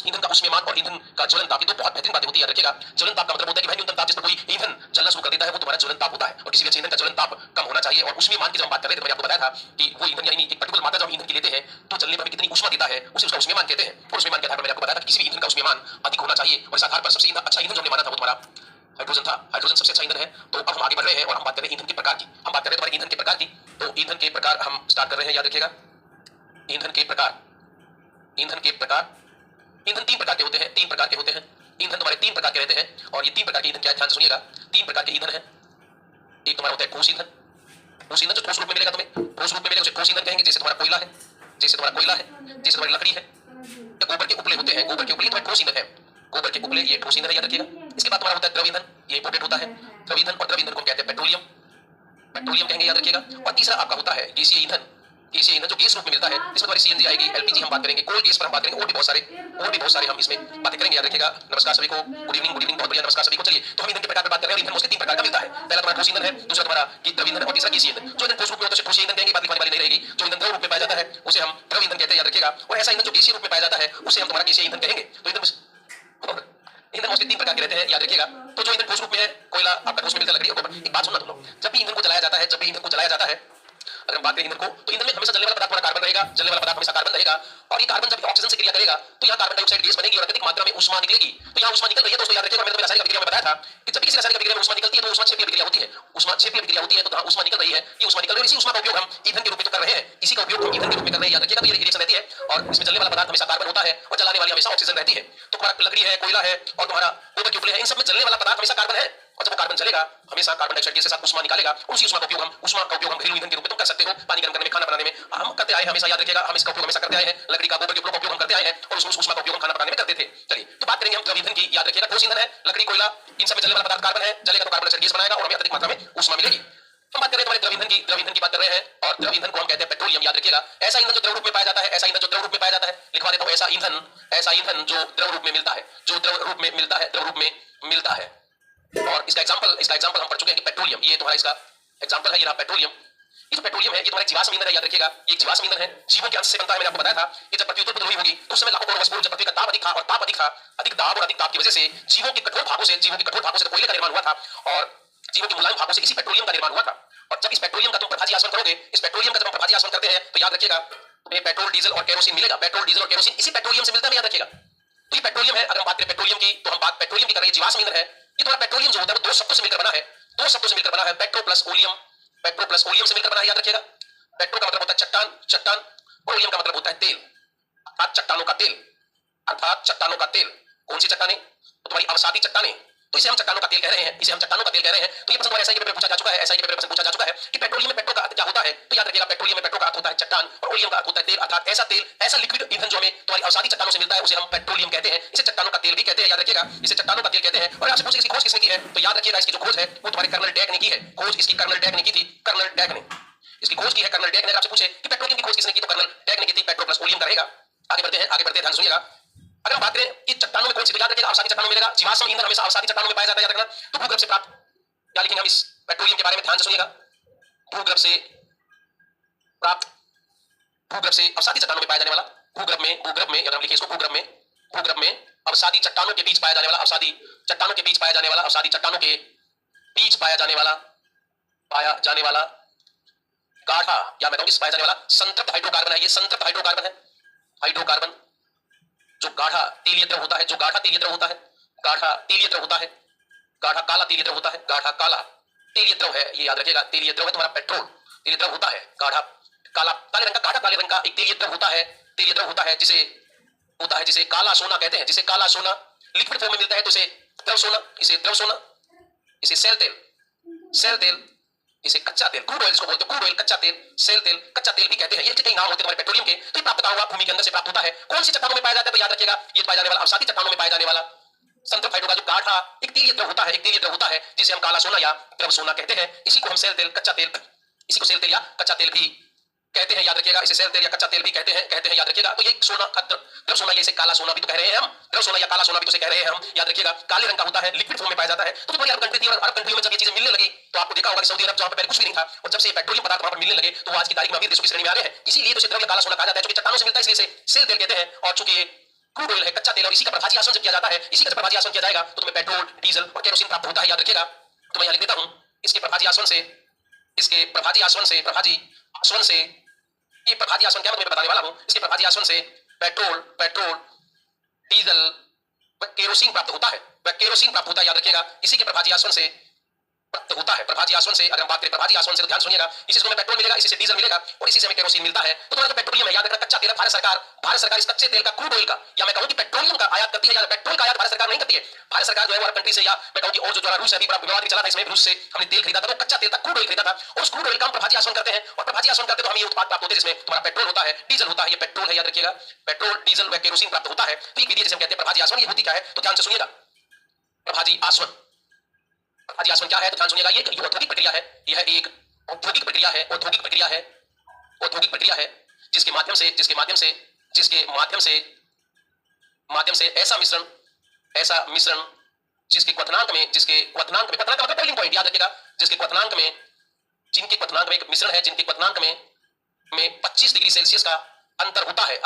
ईंधन का ऊष्मीयमान और ईंधन का ज्वलन ताप, ये दो बहुत बेहतरीन बातें होती है, याद रखिएगा। ज्वलन ताप का मतलब होता है कि भाई न्यूनतम ताप जिस पर कोई ईंधन जलना शुरू कर देता है वो तुम्हारा ज्वलन ताप होता है, और किसी भी अच्छे ईंधन का ज्वलन ताप कम होना चाहिए। और ऊष्मीयमान की जब हम बात कर रहे थे, मैंने आपको बताया था कि वो ईंधन यानी एक पर्टिकुलर मात्रा जब हम ईंधन की लेते हैं तो जलने पर कितनी ऊष्मा देता है उसे उसका ऊष्मीयमान कहते हैं। और ऊष्मीयमान के आधार पर मैंने आपको बताया था कि किसी भी ईंधन का ऊष्मीयमान अधिक होना चाहिए, और इस आधार पर सबसे अच्छा ईंधन जो हमने माना था वो तुम्हारा हाइड्रोजन था। हाइड्रोजन सबसे अच्छा ईंधन है। तो अब हम आगे बढ़ रहे हैं और हम बात कर रहे हैं ईंधन के प्रकार की। हम बात कर रहे हैं तुम्हारे ईंधन के प्रकार की। तो ईंधन के प्रकार हम स्टार्ट कर रहे हैं, याद रखिएगा। ईंधन के प्रकार, ईंधन के प्रकार, ईंधन तीन प्रकार के होते हैं, तीन प्रकार के होते हैं। ईंधन तुम्हारे तीन प्रकार के रहते हैं, और ये तीन प्रकार के ईंधन क्या है ध्यान से सुनिएगा। तीन प्रकार के ईंधन है। एक तुम्हारा होता है ठोस ईंधन। ठोस ईंधन जो ठोस रूप में मिलेगा तुम्हें, ठोस रूप में मिलेगा उसे ठोस ईंधन कहेंगे। जैसे तुम्हारा कोयला है, जैसे तुम्हारा कोयला है, जैसे तुम्हारी लकड़ी है, या गोबर के उपले होते हैं, गोबर के उपले तुम्हारे ठोस ईंधन है। गोबर के उपले ये ठोस ईंधन है, याद रखिएगा। इसके बाद तुम्हारा होता है द्रव ईंधन, ये इंपोर्टेंट होता है। द्रव ईंधन, और द्रव ईंधन को कहते हैं पेट्रोलियम, पेट्रोलियम कहेंगे, याद रखिएगा। और तीसरा आपका होता है गैसीय ईंधन। गैसीय ईंधन जो गैस रूप में मिलता है, इसमें तुम्हारी सीएनजी आएगी, एलपीजी हम बात करेंगे, कोल गैस पर हम बात करेंगे, और भी बहुत सारे हम इसमें बातें करेंगे, याद रखिएगा। नमस्कार सभी को, गुड इवनिंग, गुड इवनिंग, बहुत बढ़िया, नमस्कार सभी को। चलिए, तो हम ईंधन के प्रकार पर बात कर रहे हैं। ईंधन मुझे तीन प्रकार का मिलता है। पहला तुम्हारा ठोस ईंधन है, दूसरा तुम्हारा द्रव ईंधन है, और तीसरा गैसीय ईंधन। जो ईंधन ठोस रूप में होता है उसे ठोस ईंधन कहेंगे, बात लिखवाने वाली नहीं रहेगी। जो ईंधन द्रव रूप में पाया जाता है उसे हम द्रव ईंधन कहते हैं, याद रखिएगा। और ऐसा ईंधन जो गैसीय रूप में पाया जाता है उसे हम तुम्हारा गैसीय ईंधन कहेंगे। तो ईंधन मोस्टली तीन प्रकार के रहते हैं, याद रखिएगा। तो जो ईंधन ठोस रूप में है, कोयला आपका ठोस में मिलता है, लकड़ी और गोबर। एक बात सुनना तुम लोग, जब भी ईंधन को जलाया जाता है, जब भी ईंधन को जलाया जाता है, अगर हम बात करें ईंधन को, तो ईंधन में हमेशा जलने वाला पदार्थ तुम्हारा कार्बन रहेगा, जलने वाला पदार्थ हमेशा कार्बन रहेगा। और ये कार्बन जब ऑक्सीजन से क्रिया करेगा तो यहाँ कार्बन डाइऑक्साइड गैस बनेगी और अत्यधिक मात्रा में ऊष्मा निकलेगी। तो यहाँ ऊष्मा निकल रही है दोस्तों, याद रखिएगा। मैंने तुम्हें रासायनिक अभिक्रिया में बताया था कि जब भी किसी रासायनिक अभिक्रिया में ऊष्मा निकलती है तो ऊष्मा क्षेपीय अभिक्रिया होती है। ऊष्मा क्षेपीय अभिक्रिया होती है, तो जहाँ ऊष्मा निकल रही है, ये ऊष्मा निकल रही है, इसी ऊष्मा का उपयोग हम ईंधन के रूप में तो कर रहे हैं, इसी का उपयोग हम ईंधन के रूप में कर रहे हैं, याद रखिएगा। तो ये रिएक्शन रहती है, और इसमें जलने वाला पदार्थ हमेशा कार्बन होता है और जलाने वाली हमेशा ऑक्सीजन रहती है। तो तुम्हारा लकड़ी है, कोयला है, और तुम्हारा गोबर के उपले है, इन सब में जलने वाला पदार्थ हमेशा कार्बन है। और जब वो कार्बन जलेगा हमेशा कार्बन डाइऑक्साइड गैस के साथ ऊष्मा निकालेगा। उसी ऊष्मा का उपयोग हम घरेलू ईंधन के रूप में तुम कर सकते हो। पानी गर्म करने में, खाना बनाने में हम करते आए हैं, हमेशा याद रखिएगा। हम इसका उपयोग हमेशा करते आए हैं। लकड़ी का, गोबर के उपलों का उपयोग हम करते आए हैं, और उस ऊष्मा का उपयोग हम खाना बनाने में करते थे। चलिए, तो बात करेंगे हम द्रव ईंधन की, याद रखिएगा। ठोस ईंधन है, लकड़ी, कोयला, इन सब में जलने वाला पदार्थ कार्बन है, जलेगा तो कार्बन डाइऑक्साइड गैस बनाएगा और हमें अत्यधिक मात्रा में ऊष्मा मिलेगी। हम बात करें तुम्हारे द्रव ईंधन की, द्रव ईंधन की बात कर रहे हैं, और द्रव ईंधन को हम कहते हैं पेट्रोलियम, याद रखिएगा। ऐसा ईंधन जो द्रव रूप में पाया जाता है, ऐसा ईंधन जो द्रव रूप में पाया जाता है, लिखवा देता हूं, ऐसा ईंधन जो द्रव रूप में मिलता है, जो द्रव रूप में मिलता है, द्रव रूप में मिलता है। और इसका एग्जांपल हम पढ़ चुके हैं कि पेट्रोलियम, ये तुम्हारा इसका एग्जांपल है, ये रहा पेट्रोलियम। ये जो पेट्रोलियम है, ये तुम्हारा जीवाश्म ईंधन है, याद रखिएगा। ये जीवाश्म ईंधन है, जीवों के अंश से बनता है। मैंने आपको बताया था कि जब पृथ्वी उत्पन्न हुई होगी तो उस समय लाखों करोड़ वर्ष पूर्व जब पृथ्वी का ताप अधिक था, और ताप अधिक था, अधिक दाब और अधिक ताप की वजह से जीवों के कठोर भागों से तो कोयले का निर्माण हुआ था, और जीवों के मुलायम भागों से इसी पेट्रोलियम का निर्माण हुआ था। और जब इस पेट्रोलियम का तुम प्रभाजी आसवन करोगे, इस पेट्रोलियम का जब हम प्रभाजी आसवन करते हैं, तो याद रखिएगा तुम्हें पेट्रोल, डीजल और केरोसिन मिलेगा। पेट्रोल, डीजल और केरोसिन इसी पेट्रोलियम से मिलता है, याद रखिएगा। तो ये पेट्रोलियम है। अगर हम बात करें पेट्रोलियम की, तो हम बात पेट्रोलियम की कर रहे हैं, जीवाश्म ईंधन है। ये तुम्हारा पेट्रोलियम जो होता है वो दो शब्दों से मिलकर बना है, दो शब्दों से मिलकर बना है, petro plus oleum, petro plus oleum से मिलकर बना है, याद रखिएगा। पेट्रो का मतलब होता है चट्टान, चट्टान, और ओलियम का मतलब होता है तेल, अर्थात चट्टानों का तेल, अर्थात चट्टानों का तेल। कौन सी चट्टानें? तो तुम्हारी अवसादी चट्टानें, तो इसे हम चट्टानों का तेल कह रहे हैं, इसे हम चट्टानों का तेल कह रहे हैं। तो ये प्रश्न हमारे एसआई के पेपर में पूछा जा चुका है, एसआई के पेपर में पूछा जा चुका है कि पेट्रोलियम में पेट्रो का अर्थ क्या होता है। तो याद रखिएगा, पेट्रोलियम में पेट्रो का अर्थ होता है चट्टान, और ओलियम का अर्थ होता है तेल, अर्थात ऐसा तेल, ऐसा लिक्विड ईंधन जो हमें तुम्हारी अवसादी चट्टानों से मिलता है उसे हम पेट्रोलियम कहते हैं। इसे चट्टानों का तेल भी कहते हैं, याद रखिएगा, इसे चट्टानों का तेल कहते हैं। और आपसे पूछे इसकी खोज किसने की है, तो याद रखिएगा इसकी जो खोज है वो तुम्हारे कर्नल डैक ने की है। खोज इसकी कर्नल डैक ने की थी, कर्नल डैक ने इसकी खोज की है, कर्नल डैक ने। आपसे पूछे कि पेट्रोलियम की खोज किसने की, तो कर्नल डैक ने की थी। पेट्रो प्लस ओलियम का रहेगा। आगे बढ़ते हैं, ध्यान सुनिएगा। अगर हम बात करें कि चट्टानों में कौन सी, तो याद रखिएगा अवसादी चट्टानों में मिलेगा। जीवाश्म ईंधन हमेशा अवसादी चट्टानों में पाया जाता है, याद रखना। तो भूगर्भ से प्राप्त, क्या लिखेंगे हम इस पेट्रोलियम के बारे में, ध्यान से सुनिएगा। भूगर्भ से प्राप्त, भूगर्भ से अवसादी चट्टानों में पाया जाने वाला, भूगर्भ में अगर हम लिखें इसको, भूगर्भ में अवसादी चट्टानों के बीच पाया जाने वाला, अवसादी चट्टानों के बीच पाया जाने वाला, अवसादी चट्टानों के बीच पाया जाने वाला गाढ़ा, या मैं कहूं पाया जाने वाला संतृप्त हाइड्रोकार्बन है। ये संतृप्त हाइड्रोकार्बन है, हाइड्रोकार्बन जो गाढ़ा तेलीय द्रव होता है, जो गाढ़ा तेलीय द्रव होता है, गाढ़ा तेलीय द्रव होता है, गाढ़ा काला तेलीय द्रव होता है, गाढ़ा काला तेलीय द्रव है, ये याद रखिएगा। तेलीय द्रव है तुम्हारा पेट्रोल, तेलीय द्रव होता है, गाढ़ा काला, काले रंग का, गाढ़ा काले रंग का एक तेलीय द्रव होता है, तेलीय द्रव होता है जिसे काला सोना कहते हैं, जिसे काला सोना लिक्विड फॉर्म में मिलता है तो इसे द्रव सोना, इसे द्रव सोना, इसे सेल तेल, इसे कच्चा तेल, क्रूड ऑयल जिसको बोलते हैं, क्रूड ऑयल, कच्चा तेल, सेल तेल, कच्चा तेल भी कहते हैं। ये कई नाम होते हैं हमारे पेट्रोलियम के। तो ये प्राप्त हुआ भूमि के अंदर से प्राप्त होता है। कौन सी चट्टानों में पाया जाता है, तो याद रखिएगा ये पाया जाने वाला अवसादी चट्टानों में पाया जाने वाला संतृप्त हाइड्रो का जो गाढ़ा एक तेलीय द्रव होता है, एक तेलीय द्रव होता है जिसे हम काला सोना या द्रव सोना कहते हैं। इसी को हम सेल तेल, कच्चा तेल, इसी को सेल तेल या कच्चा तेल भी कहते हैं, याद रखिएगा। इसे सेल तेल या कच्चा तेल भी कहते हैं, याद रखिएगा। तो ये सोना, द्रव सोना, ये इसे काला सोना भी तो कह रहे हैं हम, द्रव सोना या काला सोना भी तो कह रहे हैं हम, याद रखिएगा। काले रंग का होता है, लिक्विड फॉर्म में पाया जाता है। तो तुम्हारी अरब कंट्री थी, और अरब कंट्री में जब ये चीजें मिलने लगी तो आपको देखा होगा कि सऊदी अरब जहां पे पहले कुछ भी नहीं था, और जब से पेट्रोलियम पदार्थ वहां पर मिलने लगे तो आज की तारीख में अमीर देशों की श्रेणी में आ गए हैं। इसीलिए तो द्रव काला सोना कहा जाता है, क्योंकि चट्टानों से मिलता है, इसलिए इसे सेल तेल कहते हैं। और चूंकि क्रूड ऑयल है, कच्चा तेल, और इसी का प्रभाजी आसवन जब किया जाता है, इसी का जब प्रभाजी आसवन किया जाएगा तो तुम्हें पेट्रोल, डीजल और केरोसिन प्राप्त होता है। याद रखिएगा। तो मैं यहाँ लिख देता हूं, इसके प्रभाजी आसवन से, इसके प्रभाजी आसवन से, प्रभाजी आसवन से, ये प्रभाजी आसवन क्या मैं तुम्हें बताने वाला हूं। इसके प्रभाजी आसवन से पेट्रोल, डीजल व केरोसिन प्राप्त होता है, वह केरोसिन प्राप्त होता है। याद रखिएगा, इसी के प्रभाजी आसवन से प्राप्त होता है। प्रभाजी आसवन से अगर हम बात करें प्रभाजी आसवन से, तो ध्यान सुनिएगा, इसी से हमें पेट्रोल मिलेगा, इसी से डीजल मिलेगा और इसी से हमें केरोसिन मिलता है। तो तुम्हारा जो पेट्रोलियम है, याद रखना, कच्चा तेल है, भारत सरकार इस कच्चे तेल का, क्रूड ऑयल का, या मैं कहूं कि पेट्रोलियम का आयात करती है। या पेट्रोल का आयात भारत सरकार नहीं करती है। भारत सरकार जो है वो अरब कंट्री से, या मैं कहूं कि और जो रूस से अभी बड़ा विवाद भी चला था, इसमें रूस से हमने तेल खरीदा था, तो कच्चा तेल था, क्रूड ऑयल खरीदा था, और उस क्रूड ऑयल का हम प्रभाजी आसवन करते हैं, और प्रभाजी आसवन करते तो हमें ये उत्पाद प्राप्त होते हैं जिसमें तुम्हारा पेट्रोल होता है, डीजल होता है। ये पेट्रोल है, याद रखिएगा, पेट्रोल, डीजल व केरोसिन प्राप्त होता है। तो ये विधि जिसे हम कहते हैं प्रभाजी आसवन, ये होती क्या है तो ध्यान से सुनिएगा। प्रभाजी आसवन, प्रभाजी आसवन क्या है तो ध्यान सुनिएगा। ये औद्योगिक प्रक्रिया है, यह एक औद्योगिक प्रक्रिया है, औद्योगिक प्रक्रिया है, औद्योगिक प्रक्रिया है, जिसके माध्यम से ऐसा मिश्रण जिसके क्वथनांक में क्वथनांक मतलब पहली पॉइंट याद रखिएगा, जिनके क्वथनांक में एक मिश्रण है, जिनके क्वथनांक में 25 डिग्री सेल्सियस का अंतर होता है,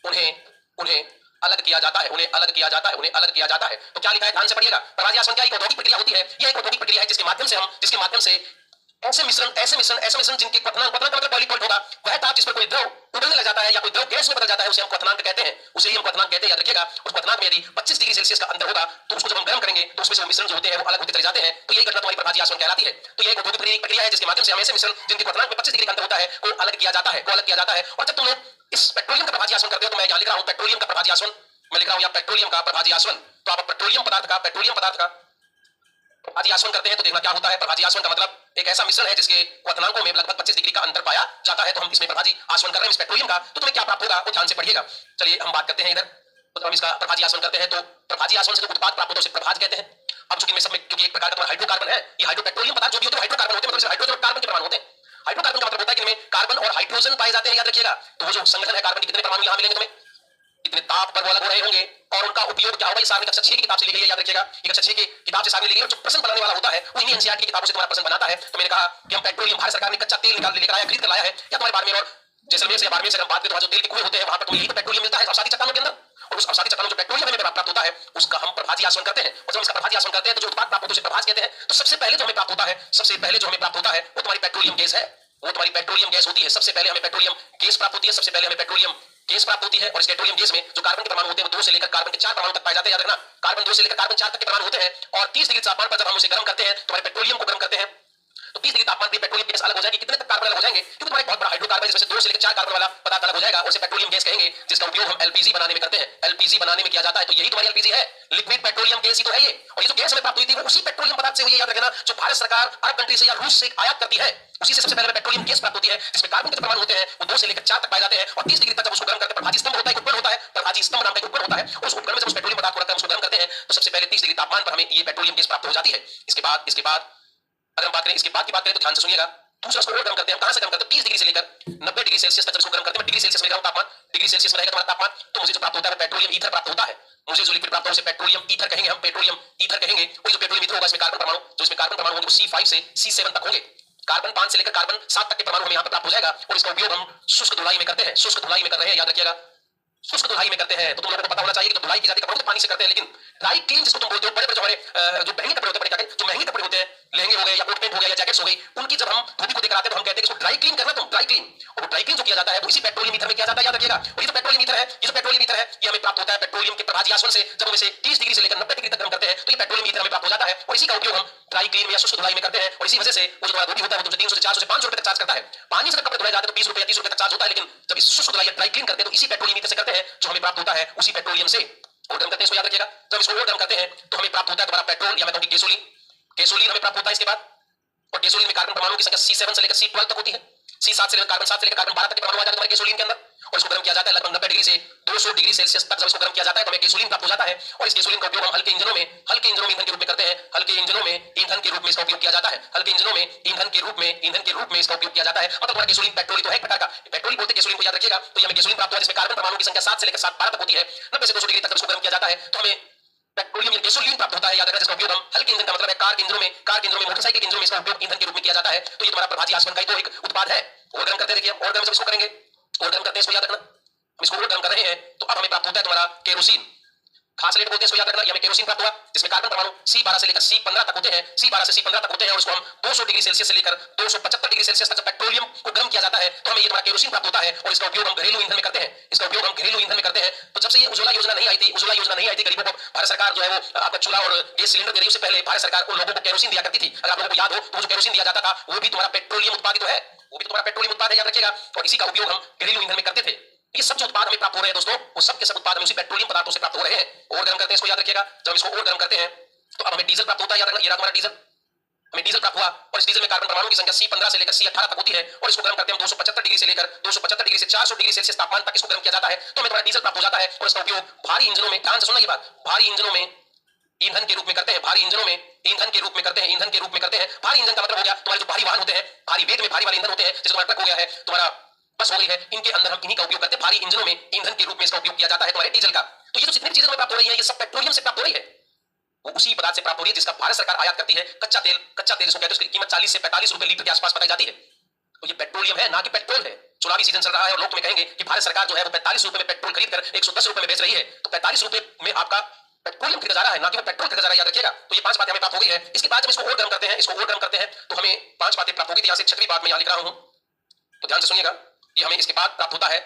उन्हें अलग किया जाता है, उन्हें अलग किया जाता है। तो क्या लिखा है, ध्यान से पढ़िएगा। प्रभाजी आसवन क्या एक औद्योगिक प्रक्रिया होती है, यह एक औद्योगिक प्रक्रिया है जिसके माध्यम से ऐसे मिश्रण जिनके क्वथनांक मतलब पहली पॉइंट होगा, वह ताप जिस पर कोई द्रव उबलने लग जाता है या कोई द्रव गैस में बदल जाता है, उसे हम क्वथनांक कहते हैं, उसे ही हम क्वथनांक कहते हैं। याद रखिएगा, उस क्वथनांक में यदि 25 डिग्री सेल्सियस का अंतर होगा तो उसको जब हम गर्म करेंगे तो उसमें से वो मिश्रण जो होते हैं वो अलग होते चले जाते हैं। तो यही घटना तुम्हारी प्रभाजी आसवन कहलाती है। तो यह एक औद्योगिक प्रक्रिया है जिसके माध्यम से हम ऐसे मिश्रण जिनके क्वथनांक में 25 डिग्री का अंतर होता है को अलग किया जाता है। और जब तुम लोग इस पेट्रोलियम का प्रभाजी आसवन करते हो, तो मैं यहाँ लिख रहा हूँ पेट्रोलियम का प्रभाजी आसवन, मैं लिख रहा हूँ यहाँ पेट्रोलियम का प्रभाजी आसवन। तो आप पेट्रोलियम पदार्थ का प्रभाजी आसवन करते हैं तो देखना क्या होता है। प्रभाजी आसवन का मतलब एक ऐसा मिश्रण है जिसके क्वथनांकों में लगभग 25 डिग्री का अंतर पाया जाता है। तो हम इसमें प्रभाजी आसवन कर रहे हैं इस पेट्रोलियम का, तो तुम्हें क्या प्राप्त होगा वो ध्यान से पढ़िएगा। चलिए हम बात करते हैं इधर, तो हम इसका प्रभाजी आसवन करते हैं, तो प्रभाजी आसवन से जो उत्पाद प्राप्त होता है उसे प्रभाज कहते हैं। अब चूंकि सब में क्योंकि एक प्रकार का हाइड्रोकार्बन है, ये हाइड्रोपेट्रोलियम पदार्थ जो भी होते हैं हाइड्रोकार्बन होते हैं, मतलब हाइड्रोजन और कार्बन के परमाणु होते हैं। हाइड्रोकार्बन का मतलब होता है कि इनमें कार्बन और हाइड्रोजन पाए जाते हैं। याद रखिएगा, तो वो जो संगठन है, कार्बन के कितने परमाणु यहाँ मिलेंगे तुम्हें, कितने ताप पर वो अलग हो रहे होंगे, और उनका उपयोग क्या होगा, ये सारणी कक्षा 6 की किताब से ली गई है। याद रखिएगा, ये कक्षा 6 की किताब से सारणी ली गई, और जो प्रश्न बनाने वाला होता है वो इन्हीं एनसीईआरटी की किताबों से तुम्हारा प्रश्न बनाता है। तो मैंने कहा कि हम पेट्रोलियम, भारत सरकार ने कच्चा तेल निकाल लेकर आया, खरीद कर लाया है, या तुम्हारे बाड़मेर और जैसलमेर से बाड़मेर से हम बात करें तो जो तेल के कुएं होते हैं वहां पर तुम्हें यही तो पेट्रोलियम मिलता है अवसादी चट्टानों के अंदर, और उस अवसादी चट्टानों जो पेट्रोलियम हमें प्राप्त होता है उसका हम प्रभाजी आसवन करते हैं। और जब इसका प्रभाजी आसवन करते हैं तो जो उत्पाद प्राप्त होता है उसे प्रभाज कहते हैं। तो सबसे पहले जो हमें प्राप्त होता है वो तुम्हारी पेट्रोलियम गैस है, वो तुम्हारी पेट्रोलियम गैस होती है। सबसे पहले हमें पेट्रोलियम गैस प्राप्त होती है, सबसे पहले हमें पेट्रोलियम गैस प्राप्त होती है। और इस पेट्रोलियम गैस में जो कार्बन के परमाणु होते हैं वो 2 से लेकर कार्बन के 4 परमाणु तक पाए जाते हैं। याद रखना, कार्बन 2 से लेकर कार्बन 4 तक के परमाणु होते हैं, और 30 डिग्री तापमान पर जब हम उसे गर्म करते हैं, तुम्हारे पेट्रोलियम को गर्म करते हैं, तो 30 डिग्री तापमान पर पेट्रोलियम गैस अलग हो जाएगी। कितने तक कार्बन अलग हो जाएंगे, क्योंकि तुम्हारा एक बहुत बड़ा हाइड्रोकार्बन जिसमें से 2 से लेकर 4 कार्बन वाला पदार्थ अलग हो जाएगा, और उसे पेट्रोलियम गैस कहेंगे, जिसका उपयोग हम एलपीजी बनाने में करते हैं, एलपीजी बनाने में किया जाता है। तो यही तुम्हारी एलपीजी है, लिक्विड पेट्रोलियम गैस ही तो है ये। और ये जो गैस हमें प्राप्त हुई थी वो उसी पेट्रोलियम पदार्थ से हुई है। याद रखना, जो भारत सरकार अरब कंट्री से या रूस से आयात करती है, उसी से सबसे पहले पेट्रोलियम गैस प्राप्त होती है, जिसमें कार्बन के परमाणु होते हैं वो 2 से लेकर 4 तक पाए जाते हैं, और 30 डिग्री तक जब उसको गर्म करते हैं प्रभाजी स्तंभ होता है, उपकरण होता है, प्रभाजी स्तंभ नाम का उपकरण होता है। उस उपकरण में जब उस पेट्रोलियम पदार्थ को रखकर उसको गर्म करते हैं तो सबसे पहले 30 डिग्री तापमान पर हमें ये पेट्रोलियम गैस प्राप्त हो जाती है। इसके बाद अगर हम बात करें इसके बाद की बात करें तो ध्यान से सुनिएगा, दूसरा उसको और गर्म करते हैं। कहां से गर्म करते हैं, 30 डिग्री से लेकर 90 डिग्री सेल्सियस तक जब इसको गर्म करते हैं, डिग्री सेल्सियस में तापमान, डिग्री सेल्सियस में रहेगा तुम्हारा तापमान, तो मुझे जो प्राप्त होता है पेट्रोलियम ईथर प्राप्त होता है। मुझे जो लिक्विड प्राप्त होता है उसे पेट्रोलियम ईथर कहेंगे, हम पेट्रोलियम ईथर कहेंगे। वही जो पेट्रोलियम ईथर होगा इसमें कार्बन परमाणु, जो इसमें कार्बन परमाणु होंगे वो C5 से C7 तक होंगे। कार्बन 5 से लेकर कार्बन 7 तक के परमाणु हमें यहाँ पे प्राप्त हो जाएगा, और इसका उपयोग हम शुष्क धुलाई में करते हैं, शुष्क धुलाई में कर रहे हैं। याद रखिएगा, शुष्क धुलाई में करते हैं। तो तुम लोगों को पता होना चाहिए कि जो धुलाई की जाती है कपड़ों को पानी से करते हैं, लेकिन ड्राई क्लीन जिसको तुम बोलते हो, बड़े बड़े जो हमारे जो महंगे कपड़े होते हैं, जो महंगे कपड़े होते हैं, लहंगे हो गए या कोट पैंट हो गया या जैकेट्स हो गई, उनकी जब हम धोबी को देकर आते हैं तो हम कहते हैं कि इसको ड्राई क्लीन करना, तुम ड्राई क्लीन। और ड्राई क्लीन जो किया जाता है वो इसी पेट्रोलियम ईथर में किया जाता है। याद रखिएगा, और ये जो पेट्रोलियम ईथर है ये हमें प्राप्त होता है पेट्रोलियम के प्रभाजी आसवन से। जब हम इसे 30 डिग्री से लेकर 90 डिग्री तक गर्म करते हैं तो ये पेट्रोलियम ईथर हमें प्राप्त हो जाता है, और इसी का उपयोग हम ड्राई क्लीन में या शुष्क धुलाई में करते हैं। और इसी वजह से वो जो धोबी होता है वो 300 से 400 से 500 रुपए तक चार्ज करता है। पानी से कपड़े धुलाए जाते हैं तो 20 रुपए या 30 रुपए तक चार्ज होता है, लेकिन जब इस शुष्क धुलाई या ड्राई क्लीन करते हैं तो इसी पेट्रोलियम ईथर से करते हैं, जो हमें प्राप्त होता है उसी पेट्रोलियम से। और गर्म करते हैं इसको, याद रखिएगा, जब इसको और गर्म करते हैं तो हमें प्राप्त होता है दोबारा पेट्रोल, या मैं कहूं कि गैसोलीन हमें प्राप्त होता है इसके बाद। और गैसोलीन में कार्बन परमाणु की संख्या C7 से लेकर C12 तक होती है। C7 से लेकर कार्बन 7 से लेकर कार्बन 12 तक के परमाणु आ जाते हैं हमारे गैसोलीन के अंदर, और इसको गर्म किया जाता है लगभग 90 डिग्री से 200 डिग्री सेल्सियस तक। जब इसको गर्म किया जाता है तो हमें गैसोलीन प्राप्त हो जाता है, और इस गैसोलीन का उपयोग हम हल्के इंजनों में ईंधन के रूप में करते हैं। हल्के इंजनों में ईंधन के रूप में इसका उपयोग किया जाता है, हल्के इंजनों में ईंधन के रूप में इसका उपयोग किया जाता है। मतलब हमारा गैसोलीन पेट्रोल तो है एक प्रकार का, पेट्रोल बोलते हैं गैसोलीन को, याद रखिएगा। तो ये हमें गैसोलीन प्राप्त हुआ जिसमें कार्बन परमाणु की संख्या 7 से लेकर 12 तक होती है। 90 से 200 डिग्री तक इसको गर्म किया जाता है तो हमें पेट्रोलियम या गैसोलीन प्राप्त होता है। याद रखना, जिसका उपयोग हम हल्के इंजन का मतलब है कार केंद्रों में मोटरसाइकिल केंद्रों में इसका उपयोग ईंधन के रूप में किया जाता है। तो ये तुम्हारा प्रभाजी आसवन का ही तो एक उत्पाद है। और गर्म करते हैं, देखिए और गर्म जब इसको करेंगे, और गर्म करते हैं इसको, याद रखना, हम इसको और गर्म कर रहे हैं तो अब हमें प्राप्त होता है तुम्हारा केरोसिन। खासलेट बोलते हैं इसको, याद रखना, ये हमें केरोसिन प्राप्त हुआ जिसमें कार्बन परमाणु C12 से लेकर C15 तक होते हैं, C12 से C15 तक होते हैं और उसको हम 200 डिग्री सेल्सियस से लेकर 275 डिग्री सेल्सियस तक जब पेट्रोलियम को गर्म किया जाता है तो हमें ये तुम्हारा केरोसिन प्राप्त होता है और इसका उपयोग हम घरेलू ईंधन में करते हैं, इसका उपयोग हम घरेलू ईंधन में करते हैं। तो जब से ये उज्ज्वला योजना नहीं आई थी, उज्ज्वला योजना नहीं आई थी, गरीबों को भारत सरकार जो है वो आपका चूल्हा और गैस सिलेंडर दे रही, उससे पहले भारत सरकार उन लोगों को केरोसिन दिया करती थी। अगर आप लोगों को याद हो तो जो केरोसिन दिया जाता था वो भी तुम्हारा पेट्रोलियम उत्पादित है, वो भी तुम्हारा पेट्रोलियम उत्पाद है, याद रखिएगा। और इसी का उपयोग हम घरेलू ईंधन में करते थे। ये सब जो उत्पाद हमें प्राप्त हो रहे हैं दोस्तों, वो सब के सब उत्पाद हमें उसी पेट्रोलियम पदार्थों से प्राप्त हो रहे हैं। और गर्म करते हैं इसको, याद रखिएगा। जब इसको और गर्म करते हैं तो अब हमें डीजल प्राप्त होता है, याद रखना, ये रहा तुम्हारा डीजल। हमें डीजल प्राप्त हुआ और इस डीजल में कार्बन परमाणु की संख्या C15 से लेकर C18 तक होती है और इसको गर्म करते हैं हम 275 डिग्री से लेकर 275 डिग्री से 400 डिग्री सेल्सियस तापमान तक इसको गर्म किया जाता है तो हमें तुम्हारा डीजल प्राप्त हो जाता है। और इसका उपयोग भारी इंजनों में, ध्यान से सुनना ये बात, भारी इंजनों में ईंधन के रूप में करते हैं, भारी इंजनों में ईंधन के रूप में करते हैं, ईंधन के रूप में करते हैं। भारी इंजन का मतलब हो गया तुम्हारे जो भारी वाहन होते हैं, भारी वेग में भारी वाले ईंधन होते हैं, जैसे तुम्हारा ट्रक हो गया है, तुम्हारा बस हो गई है, इनके अंदर हम इन्हीं का उपयोग करते हैं। भारी इंजनों में ईंधन के रूप में इसका उपयोग किया जाता है तुम्हारे डीजल का। तो ये जो जितनी चीजें हमें प्राप्त हो रही है ये सब पेट्रोलियम से प्राप्त हो रही है, वो उसी पदार्थ से प्राप्त हो रही है जिसका भारत सरकार आयात करती है। कच्चा तेल इसको कहते हैं, उसकी कीमत 40 से 45 रुपए लीटर के आसपास बताई जाती है। तो ये पेट्रोलियम है, ना कि पेट्रोल है। चुनावी सीजन चल रहा है और लोग तुम्हें कहेंगे कि भारत सरकार जो है वो 45 रुपए में पेट्रोल खरीदकर 110 रुपए में बेच रही है, तो 45 रुपए में आपका पेट्रोलियम खरीदा जा रहा है, ना कि वो पेट्रोल खरीदा जा रहा है, याद रखिएगा। तो ये 5 बातें हमें प्राप्त हो गई है। इसके बाद जब इसको और गर्म करते हैं, इसको और गर्म करते हैं तो हमें 5 बातें प्राप्त होगी। यहां से 6वीं बात मैं यहां लिख रहा हूं, तो ध्यान से सुनिएगा। ये हमें इसके बाद प्राप्त होता है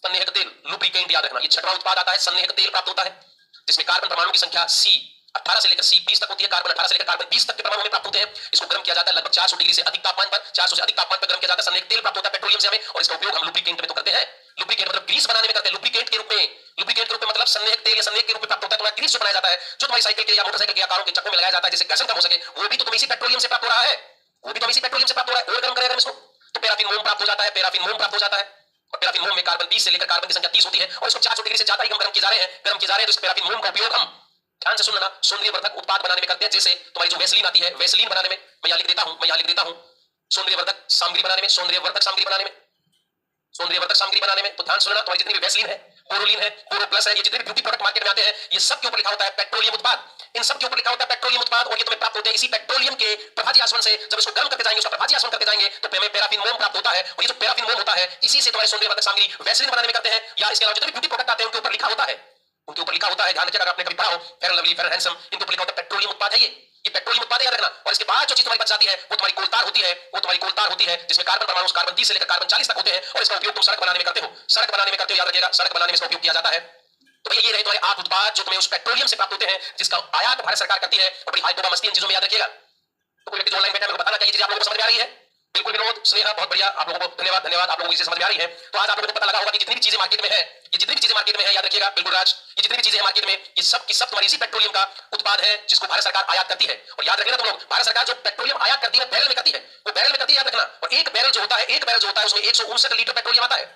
सन्निहक तेल, लुब्रिकेंट, याद रखना। ये 6वां उत्पाद आता है, सन्निहक तेल प्राप्त होता है जिसमें कार्बन परमाणु की संख्या C18 से लेकर C20 तक होती है। कार्बन 18 से लेकर कार्बन 20 तक के परमाणु हमें प्राप्त होते हैं। इसको गर्म किया जाता है लगभग 400 डिग्री से अधिक तापमान पर, 400 से अधिक तापमान पर गर्म किया जाता है। सन्निहक तेल प्राप्त होता है पेट्रोलियम से हमें और इसका उपयोग हम लुब्रिकेंट में तो करते हैं। लुब्रिकेंट मतलब ग्रीस बनाने में करते हैं, लुब्रिकेंट के रूप में, लुब्रिकेंट के रूप में मतलब सन्निहक तेल या सन्निहक के रूप में प्राप्त होता है। तुम्हारा ग्रीस जो बनाया जाता है, जो तुम्हारी साइकिल के या मोटरसाइकिल के या कारों के चक्कों में लगाया जाता है जिससे घर्षण कम हो सके, वो भी तो तुम्हें इसी पेट्रोलियम से प्राप्त हो रहा है, वो भी तो इसी पेट्रोलियम से प्राप्त हो रहा है। और गर्म करेगा इसको तो पैराफिन मोम प्राप्त हो जाता है, पैराफिन मोम प्राप्त हो जाता है। और पैराफिन मोम में कार्बन 20 से लेकर कार्बन की संख्या 30 होती है और इसको 400 डिग्री से ज्यादा ही हम गर्म किए जा रहे हैं, गर्म किए जा रहे हैं। तो इस पैराफिन मोम का उपयोग हम, ध्यान से सुनना, सौंदर्यवर्धक उत्पाद बनाने में करते हैं। जैसे तुम्हारी जो वैसलीन आती है, वैसलीन बनाने में, मैं यहां लिख देता हूं, मैं यहां लिख देता हूं, सौंदर्यवर्धक सामग्री बनाने में, सौंदर्यवर्धक सामग्री बनाने में, सौंदर्यवर्धक सामग्री बनाने में। तो ध्यान सुनना, तुम्हारी जितनी भी वैसलीन है, बोरोलिन है, बोरो प्लस है, ये जितने भी ब्यूटी प्रोडक्ट मार्केट में आते हैं, ये सब के ऊपर लिखा होता है पेट्रोलियम उत्पाद। इन सब के ऊपर लिखा होता है पेट्रोलियम उत्पाद और ये तुम्हें प्राप्त होते हैं इसी पेट्रोलियम के प्रभाजी आसवन से। जब इसको गर्म करके जाएंगे, उसका प्रभाजी आसवन करके जाएंगे तो हमें पैराफिन मोम प्राप्त होता है और ये जो पैराफिन मोम होता है इसी से तुम्हारे सौंदर्यवर्धक सामग्री वैसलीन बनाने में करते हैं। या इसके अलावा जितने भी ब्यूटी प्रोडक्ट आते हैं उनके ऊपर लिखा होता है, उनके ऊपर लिखा होता है, ध्यान रखिएगा। आपने कभी पढ़ा हो fair and lovely, fair and handsome, इनके ऊपर लिखा होता है पेट्रोलियम उत्पाद है ये पेट्रोलियम उत्पाद है, याद रखना। और इसके बाद जो चीज तुम्हारी बच जाती है वो तुम्हारी कोलतार होती है, वो तुम्हारी कोलतार होती है जिसमें कार्बन परमाणु कार्बन 30 से लेकर कार्बन 40 तक होते हैं और इसका उपयोग तुम सड़क बनाने में करते हो, सड़क बनाने में करते हो, याद रखिएगा, सड़क बनाने में इसका उपयोग किया जाता है। तो भैया ये रहे तुम्हारे 8 उत्पाद जो तुम्हें उस पेट्रोलियम से प्राप्त होते हैं जिसका आयात भारत सरकार करती है। और बड़ी हाई तोबा मस्ती इन चीजों में, याद रखिएगा। तो कोई व्यक्ति जो ऑनलाइन बैठा है मेरे को बताना चाहिए चीजें आप लोगों को समझ में आ रही है। बिल्कुल विनोद, स्नेहा, बहुत बढ़िया, आप लोगों को धन्यवाद, धन्यवाद, आप लोगों को चीजें समझ में आ रही है। तो आज आप लोगों को पता लगा होगा कि जितनी भी चीजें मार्केट में है, ये जितनी भी चीजें मार्केट में है, याद रखिएगा, बिल्कुल राज, ये जितनी भी चीजें हैं मार्केट में, ये सब की सब तुम्हारी इसी पेट्रोलियम का उत्पाद है जिसको भारत सरकार आयात करती है। और याद रखना तुम लोग, भारत सरकार जो पेट्रोलियम आयात करती है बैरल में करती है, वो बैरल में करती है, याद रखना। और एक बैरल जो होता है, एक बैरल जो होता है उसमें 159 लीटर पेट्रोलियम आता है।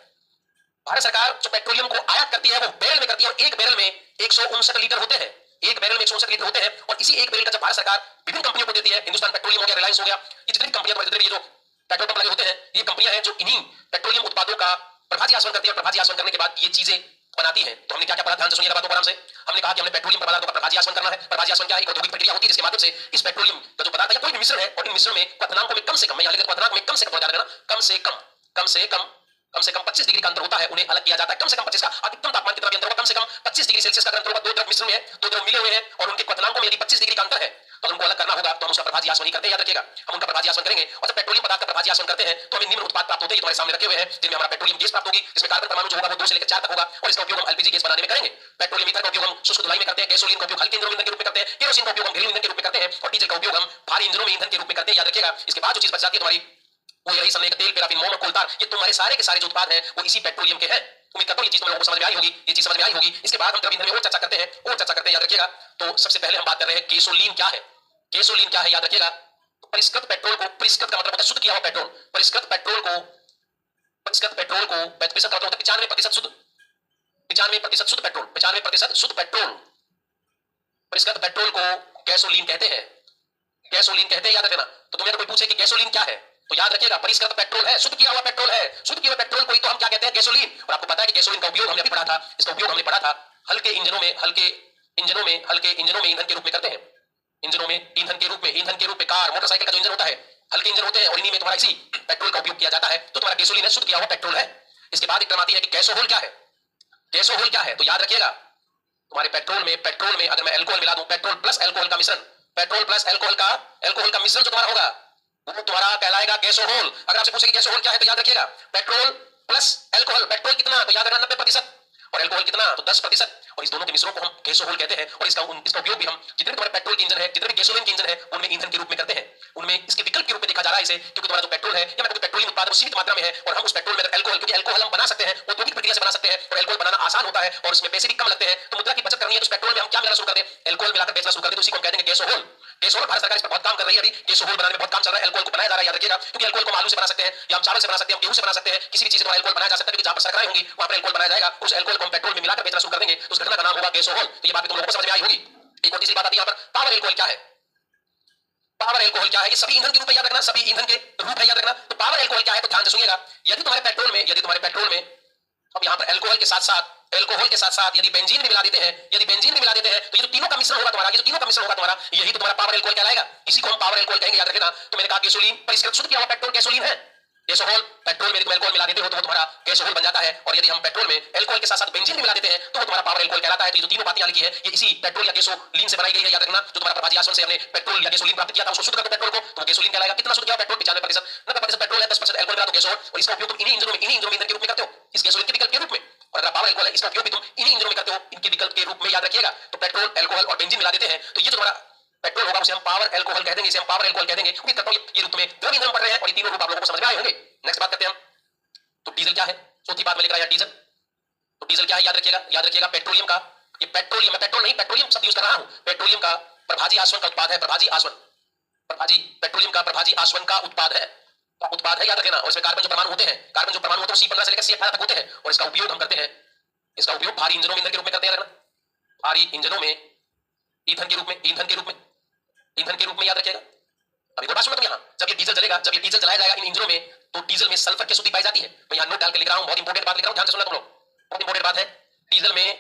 भारत सरकार जो पेट्रोलियम को आयात करती है वो बैरल में करती है और एक बैरल में 159 लीटर होते हैं, एक बैरल में 159 लीटर होते हैं। और इसी एक बैरल का जब भारत सरकार विभिन्न कंपनियों को देती है, हिंदुस्तान पेट्रोलियम हो गया, रिलायंस हो गया, ये जितनी कंपनियां, जितने भी जो पेट्रोल पंप लगे होते हैं, ये कंपनियां हैं जो इन्हीं पेट्रोलियम उत्पादों का प्रभाजी आसवन करती है। और प्रभाजी आसवन करने के बाद ये चीजें बनाती है। तो हमने क्या क्या पढ़ा, ध्यान से सुनिएगा बातों को आराम से। हमने कहा कि हमने पेट्रोलियम पदार्थों का प्रभाजी आसवन करना है। प्रभाजी आसवन क्या है? एक औद्योगिक प्रक्रिया होती है जिसके माध्यम से इस पेट्रोलियम का जो पदार्थ है, कोई भी मिश्रण है, और इन मिश्रण में क्वथनांकों में कम से कम, मैं यहां लिखता हूं क्वथनांक में कम से कम, ध्यान रखना, कम से कम 25 डिग्री का अंतर होता है, उन्हें अलग किया जाता है। कम से कम 25 का अधिकतम तापमान कितना भी अंतर होगा, कम से कम 25 डिग्री सेल्सियस का अंतर होगा। दो द्रव मिश्रण में है, दो द्रव मिले हुए हैं और उनके क्वथनांकों में यदि 25 डिग्री का अंतर है तो उनको अलग करना होगा। तो हम उसका प्रभाजी आसवन करते हैं, याद रखिएगा, हम उनका प्रभाजी आसवन करेंगे। और जब पेट्रोलियम पदार्थ का प्रभाजी आसवन करते हैं तो हमें निम्न उत्पाद प्राप्त होते हैं, तुम्हारे सामने रखे हुए हैं, जिनमें हमारा पेट्रोलियम गैस प्राप्त होगी, जिसमें कार्बन परमाणु जो होगा वो 2 से लेकर 4 तक होगा और इसका उपयोग हम एलपीजी गैस बनाने में करेंगे। पेट्रोलियम ईंधन का उपयोग हम शुष्क धुलाई में करते हैं, गैसोलीन का उपयोग हल्के इंजनों में ईंधन के रूप में करते हैं, केरोसिन का उपयोग हम घरेलू ईंधन के रूप में करते हैं और डीजल का उपयोग हम भारी इंजनों में ईंधन के रूप में करते हैं, याद रखिएगा। इसके बाद जो चीज बच जाती है तुम्हारी, वो यही सन्निहक तेल, पैराफिन मोम और कोलतार, ये तुम्हारे सारे के सारे जो उत्पाद हैं वो इसी पेट्रोलियम के हैं। उम्मीद करता हूं ये चीज तुम लोगों को समझ में आई होगी, ये चीज समझ में आई होगी। इसके बाद हम द्रव ईंधन में और चर्चा करते हैं, याद रखिएगा। तो सबसे पहले हम बात कर रहे हैं गैसोलीन क्या है। गैसोलीन क्या है, याद रखिएगा। परिष्कृत पेट्रोल को, परिष्कृत का मतलब होता है शुद्ध किया हुआ पेट्रोल, परिष्कृत पेट्रोल को प्रतिशत का मतलब होता है 95% शुद्ध, 95% शुद्ध पेट्रोल, 95% शुद्ध पेट्रोल, परिष्कृत पेट्रोल को गैसोलीन कहते हैं, गैसोलीन कहते हैं, याद रखना। तो तुम्हें कोई पूछे कि गैसोलीन क्या है तो याद रखिएगा, परिष्कृत पेट्रोल है, शुद्ध किया हुआ पेट्रोल है, शुद्ध किया हुआ पेट्रोल को ही तो हम क्या कहते हैं, गैसोलीन। और आपको पता है कि गैसोलीन का उपयोग हमने अभी पढ़ा था, इसका उपयोग हमने पढ़ा था हल्के इंजनों में, हल्के इंजनों में ईंधन के रूप में करते हैं, इंजनों में ईंधन के रूप में, कार, मोटरसाइकिल का जो इंजन होता है, हल्के इंजन होते हैं और इन्हीं में तुम्हारा इसी पेट्रोल का उपयोग किया जाता है। तो तुम्हारा गैसोलीन है, शुद्ध किया हुआ पेट्रोल है। इसके बाद एक टर्म आती है कि गैसोहोल क्या है। गैसोहोल क्या है? तो याद रखिएगा तुम्हारे पेट्रोल में अगर मैं अल्कोहल मिला दूं, पेट्रोल प्लस अल्कोहल का मिश्रण, पेट्रोल प्लस अल्कोहल का मिश्रण जो तुम्हारा होगा वो तुम्हारा कहलाएगा गैसोहोल। अगर आपसे पूछे कि गैसोहोल क्या है तो याद रखिएगा पेट्रोल प्लस अल्कोहल। पेट्रोल कितना तो याद रखना 90% और अल्कोहल कितना तो 10%, और इस दोनों के मिश्रण को हम गैसोहोल कहते हैं। और इसका उपयोग भी हम जितने भी तुम्हारे पेट्रोल के इंजन है, जितने भी गैसोलीन के इंजन है, उनमें ईंधन के रूप में करते हैं, उनमें इसके विकल्प के रूप में देखा जा रहा है इसे, क्योंकि तुम्हारा जो पेट्रोल है या मतलब पेट्रोलियम उत्पाद सीमित मात्रा में है, और हम उस पेट्रोल में अल्कोहल, क्योंकि अल्कोहल हम बना सकते हैं, औद्योगिक प्रक्रिया से बना सकते हैं, और अल्कोहल बनाना आसान होता है और उसमें पैसे भी कम लगते हैं, तो मुद्रा की बचत करनी है तो उस पेट्रोल में हम क्या मिलाना शुरू कर दें, अल्कोहल मिलाकर बेचना शुरू कर दें, तो उसी को हम कह देंगे गैसोहोल। गैसोहोल भारत सरकार इस पर बहुत काम कर रही है, अभी गैसोहोल बनाने में बहुत काम चल रहा है, अल्कोहल को बनाया जा रहा है, याद रखिएगा, क्योंकि अल्कोहल को हम आलू से बना सकते हैं या हम चावल से बना सकते हैं, हम गेहूं से बना सकते हैं, किसी भी चीज से अल्कोहल बनाया जा सकता है, क्योंकि जहां पर सरकारें होंगी वहां पर अल्कोहल बनाया जाएगा, उस अल्कोहल को हम पेट्रोल में मिलाकर बेचना शुरू कर देंगे, तो उस घटना का नाम होगा गैसोहोल। तो ये बात भी तुम लोगों को समझ में आई होगी। एक और तीसरी बात आती है यहाँ पर, पावर अल्कोहल क्या है? पावर अल्कोहल क्या है? ये सभी ईंधन के रूप में याद रखना, सभी ईंधन के रूप है याद रखना। तो पावर अल्कोहल क्या है तो ध्यान से सुनिएगा, यदि तुम्हारे पेट्रोल में अब यहाँ पर अल्कोहल के साथ साथ यदि बेंजीन भी मिला देते हैं, तो ये जो तीनों का मिश्रण होगा तुम्हारा, यही तो तुम्हारा पावर अल्कोहल कहलाएगा। इसी को हम पावर अल्कोहल कहेंगे, याद रखना। तो मैंने कहा गैसोलीन परिष्कृत शुद्ध किया हुआ पेट्रोल गैसोलीन है। गैसोहोल पेट्रोल में तुम अल्कोहल मिला देते हो तो वो तुम्हारा गैसोहोल बन जाता है, और यदि हम पेट्रोल में अल्कोहल के साथ साथ बेंजीन भी मिला देते हैं तो वो तुम्हारा पावर अल्कोहल कहलाता है। तो ये जो तीनों बातें लिखी है ये इसी पेट्रोल या गैसोलीन से बनाई गई है, याद रखना। जो तुम्हारा प्रभाजी आश्रम से हमने पेट्रोल या गैसोलीन प्राप्त किया था उसको शुद्ध करके पेट्रोल को, तो गैसोलीन कहलाएगा। कितना शुद्ध किया पेट्रोल? 95%, 90% पेट्रोल है, 10% अल्कोहल मिला तो गैसोहोल। और इसका उपयोग तुम इन्हीं इंजनों में ईंधन के रूप में करते हो, इस गैसोलीन के विकल्प के रूप में। और अगर पावर अल्कोहल है इसका उपयोग भी तुम इन्हीं इंजनों में करते हो, इनके विकल्प के रूप में, याद रखिएगा। तो पेट्रोल, अल्कोहल और बेंजीन मिला देते हैं तो ये जो तुम्हारा पेट्रोल होगा उसे हम पावर अल्कोहल कह देंगे, इसे हम पावर अल्कोहल कह देंगे। उम्मीद करता हूं ये रूप में द्रव ईंधन पढ़ रहे हैं और ये तीनों रूप आप लोगों को समझ में आए होंगे। नेक्स्ट बात करते हैं हम, तो डीजल क्या है? चौथी बात में लेकर आया डीजल। तो डीजल क्या है? याद रखिएगा पेट्रोलियम का, ये पेट्रोलियम, मैं पेट्रोल नहीं पेट्रोलियम शब्द यूज कर रहा हूं, पेट्रोलियम का प्रभाजी आसवन का उत्पाद है, पेट्रोलियम का प्रभाजी आसवन का उत्पाद है, याद रखना। और इसमें कार्बन जो परमाणु होते हैं वो C15 से लेकर C18 तक होते हैं, और इसका उपयोग हम करते हैं, इसका उपयोग भारी इंजनों में ईंधन के रूप में करते हैं, भारी इंजनों में ईंधन के रूप में, याद रखिएगा। अब एक बात सुनो तुम यहाँ, जब ये डीजल जलाया जाएगा इन इंजनों में, तो डीजल में सल्फर की अशुद्धि पाई जाती है। मैं यहाँ नोट डाल के लिख रहा हूँ, बहुत इंपॉर्टेंट बात लिख रहा हूँ, ध्यान से सुनना तुम लोग, बहुत इंपॉर्टेंट बात है। डीजल में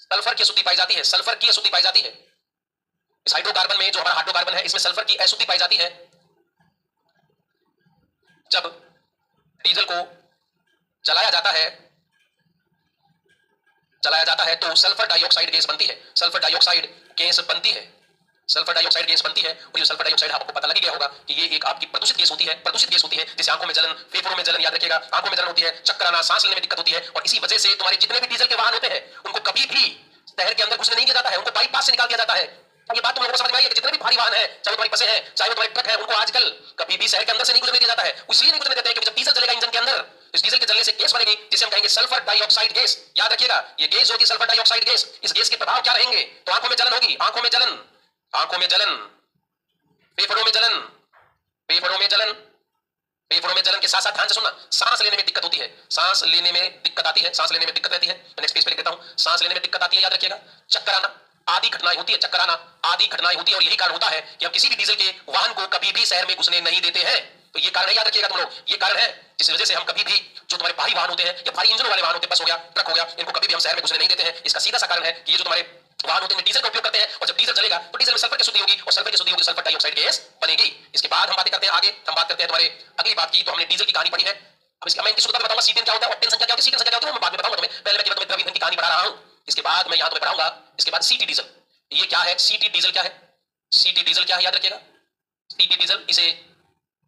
सल्फर की अशुद्धि पाई जाती है, इस हाइड्रोकार्बन में जो हमारा हाइड्रोकार्बन है इसमें सल्फर की अशुद्धि पाई जाती है। जब डीजल को जलाया जाता है तो सल्फर डाइऑक्साइड गैस बनती है, और ये सल्फर डाइऑक्साइड आपको पता लग गया होगा कि ये एक आपकी प्रदूषित गैस होती है, जिससे आंखों में जलन, फेफड़ों में जलन, याद रखिएगा, आंखों में जलन होती है, चक्कर आना, सांस लेने में दिक्कत होती है। और इसी वजह से तुम्हारे जितने भी डीजल के वाहन होते हैं उनको कभी भी शहर के अंदर घुसने नहीं दिया जाता है, उनको बाईपास से निकाल दिया जाता है। ये बात तुम लोगों को समझ में आई है कि जितने भी भारी वाहन है, चाहे वो तुम्हारी बसें हैं, चाहे वो तुम्हारे ट्रक है, उनको आजकल कभी भी शहर के अंदर से नहीं गुजरने दिया जाता है। इसलिए नहीं गुजरने देते हैं क्योंकि जब डीजल चलेगा इंजन के अंदर, इस डीजल के जलने से गैस बनेगी जिसे हम कहेंगे सल्फर डाइऑक्साइड गैस, याद रखिएगा। ये गैस होगी सल्फर डाइऑक्साइड गैस। इस गैस के प्रभाव क्या रहेंगे? तो आंखों में जलन होगी, फेफड़ों में जलन के साथ साथ ध्यान से सुनना, सांस लेने में दिक्कत होती है, सांस लेने में दिक्कत रहती है। नेक्स्ट पेज पे लिख देता हूं, सांस लेने में दिक्कत आती है, याद रखिएगा। चक्कर आना आदि घटनाएं होती है, और यही कारण होता है कि हम किसी भी डीजल के वाहन को कभी भी शहर में घुसने नहीं देते हैं। तो ये कारण है, याद रखिएगा तुम लोग, ये कारण है जिस वजह से हम कभी भी जो तुम्हारे भारी वाहन होते हैं या भारी इंजनों वाले वाहन होते हैं, बस हो गया, ट्रक हो गया, इनको कभी भी हम शहर में घुसने नहीं देते हैं। इसका सीधा सा कारण है कि ये जो तुम्हारे वाहन होते हैं डीजल का उपयोग करते हैं, और जब डीजल जलेगा तो डीजल में सल्फर की अशुद्धि होगी, और सल्फर की अशुद्धि होगी, सल्फर डाइऑक्साइड गैस बनेगी। इसके बाद हम बात करते हैं तुम्हारे अगली बात की। तो हमने डीजल की कहानी पढ़ी है, अब इसका मैं इनकी शुद्धता बताऊंगा, सीटेन क्या होता है, ऑक्टेन संख्या क्या होती है, सीटेन संख्या क्या होती है, मैं बाद में बताऊंगा तुम्हें। पहले मैं केवल तुम्हें द्रव ईंधन की कहानी पढ़ा रहा हूं, इसके बाद मैं यहां तुम्हें पढ़ाऊंगा इसके बाद सीटी डीजल। ये क्या है? सीटी डीजल क्या है? याद रखिएगा। सीटी डीजल इसे